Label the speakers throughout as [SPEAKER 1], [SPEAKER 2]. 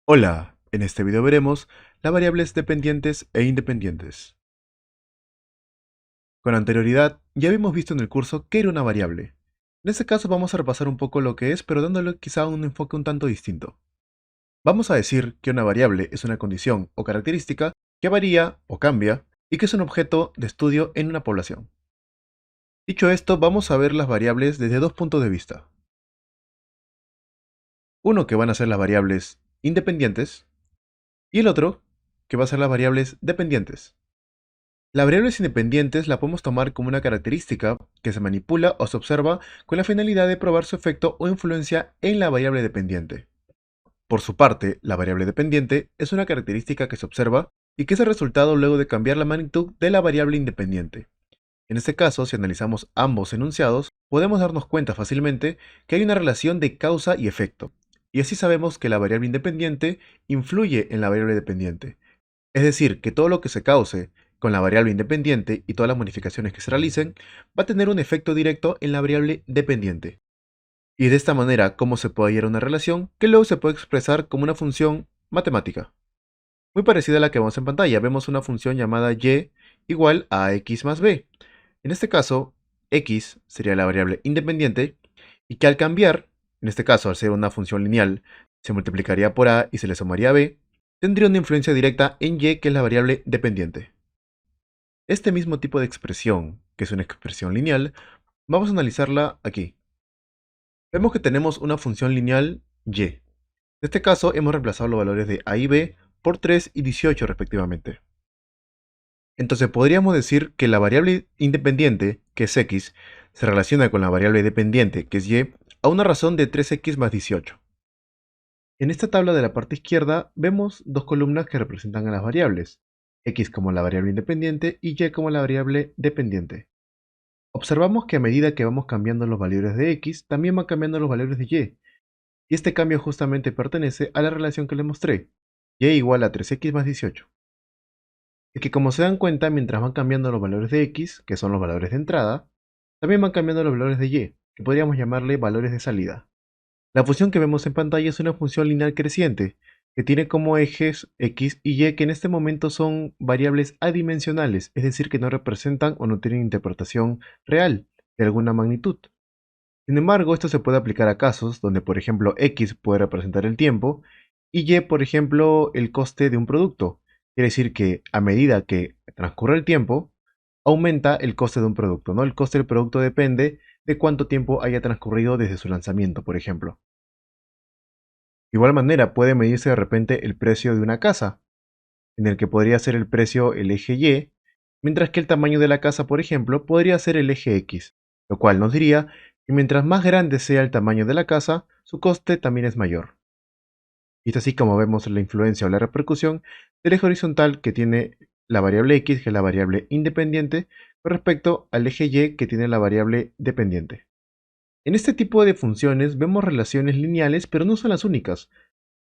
[SPEAKER 1] Hola, en este video veremos las variables dependientes e independientes. Con anterioridad ya habíamos visto en el curso qué era una variable. En este caso vamos a repasar un poco lo que es, pero dándole quizá un enfoque un tanto distinto. Vamos a decir que una variable es una condición o característica que varía o cambia y que es un objeto de estudio en una población. Dicho esto, vamos a ver las variables desde dos puntos de vista. Uno que van a ser las variables independientes y el otro que va a ser las variables dependientes. Las variables independientes la podemos tomar como una característica que se manipula o se observa con la finalidad de probar su efecto o influencia en la variable dependiente. Por su parte, la variable dependiente es una característica que se observa y que es el resultado luego de cambiar la magnitud de la variable independiente. En este caso, si analizamos ambos enunciados, podemos darnos cuenta fácilmente que hay una relación de causa y efecto, y así sabemos que la variable independiente influye en la variable dependiente. Es decir, que todo lo que se cause con la variable independiente y todas las modificaciones que se realicen va a tener un efecto directo en la variable dependiente. Y de esta manera, ¿cómo se puede hallar una relación que luego se puede expresar como una función matemática? Muy parecida a la que vemos en pantalla, vemos una función llamada y igual a x más b. En este caso, x sería la variable independiente y que al cambiar, en este caso al ser una función lineal, se multiplicaría por a y se le sumaría a b, tendría una influencia directa en y, que es la variable dependiente. Este mismo tipo de expresión, que es una expresión lineal, vamos a analizarla aquí. Vemos que tenemos una función lineal y. En este caso hemos reemplazado los valores de a y b por 3 y 18 respectivamente. Entonces podríamos decir que la variable independiente, que es x, se relaciona con la variable dependiente, que es y, a una razón de 3x más 18. En esta tabla de la parte izquierda vemos dos columnas que representan a las variables, x como la variable independiente y y como la variable dependiente. Observamos que a medida que vamos cambiando los valores de x, también van cambiando los valores de y este cambio justamente pertenece a la relación que les mostré, y igual a 3x más 18. Es que como se dan cuenta, mientras van cambiando los valores de x, que son los valores de entrada, también van cambiando los valores de y, que podríamos llamarle valores de salida. La función que vemos en pantalla es una función lineal creciente, que tiene como ejes x y y, que en este momento son variables adimensionales, es decir, que no representan o no tienen interpretación real de alguna magnitud. Sin embargo, esto se puede aplicar a casos donde, por ejemplo, x puede representar el tiempo y y, por ejemplo, el coste de un producto. Quiere decir que a medida que transcurre el tiempo, aumenta el coste de un producto, ¿no? El coste del producto depende de cuánto tiempo haya transcurrido desde su lanzamiento, por ejemplo. De igual manera, puede medirse de repente el precio de una casa, en el que podría ser el precio el eje Y, mientras que el tamaño de la casa, por ejemplo, podría ser el eje X, lo cual nos diría que mientras más grande sea el tamaño de la casa, su coste también es mayor. Y es así como vemos la influencia o la repercusión del eje horizontal que tiene la variable X, que es la variable independiente, con respecto al eje Y, que tiene la variable dependiente. En este tipo de funciones vemos relaciones lineales, pero no son las únicas.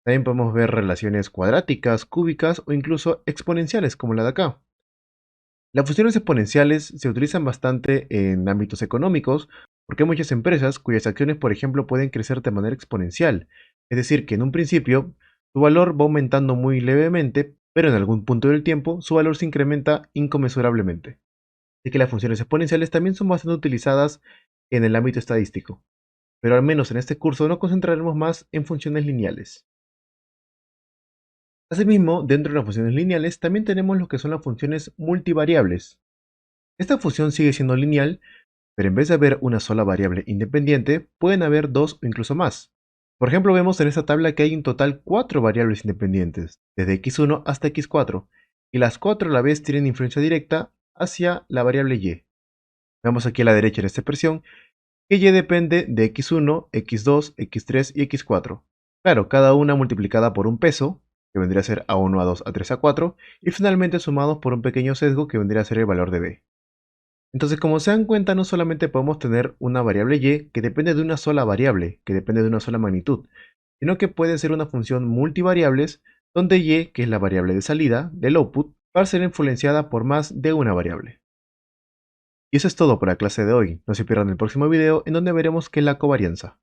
[SPEAKER 1] También podemos ver relaciones cuadráticas, cúbicas o incluso exponenciales, como la de acá. Las funciones exponenciales se utilizan bastante en ámbitos económicos porque hay muchas empresas cuyas acciones, por ejemplo, pueden crecer de manera exponencial. Es decir, que en un principio su valor va aumentando muy levemente, pero en algún punto del tiempo su valor se incrementa inconmensurablemente. Así que las funciones exponenciales también son bastante utilizadas en el ámbito estadístico, pero al menos en este curso nos concentraremos más en funciones lineales. Asimismo, dentro de las funciones lineales también tenemos lo que son las funciones multivariables. Esta función sigue siendo lineal, pero en vez de haber una sola variable independiente, pueden haber dos o incluso más. Por ejemplo, vemos en esta tabla que hay en total 4 variables independientes, desde x1 hasta x4, y las 4 a la vez tienen influencia directa hacia la variable y. Vemos aquí a la derecha en esta expresión que y depende de x1, x2, x3 y x4. Claro, cada una multiplicada por un peso, que vendría a ser a1, a2, a3, a4, y finalmente sumados por un pequeño sesgo que vendría a ser el valor de b. Entonces, como se dan cuenta, no solamente podemos tener una variable y que depende de una sola variable, que depende de una sola magnitud, sino que puede ser una función multivariables donde y, que es la variable de salida, del output, va a ser influenciada por más de una variable. Y eso es todo por la clase de hoy. No se pierdan el próximo video en donde veremos qué es la covarianza.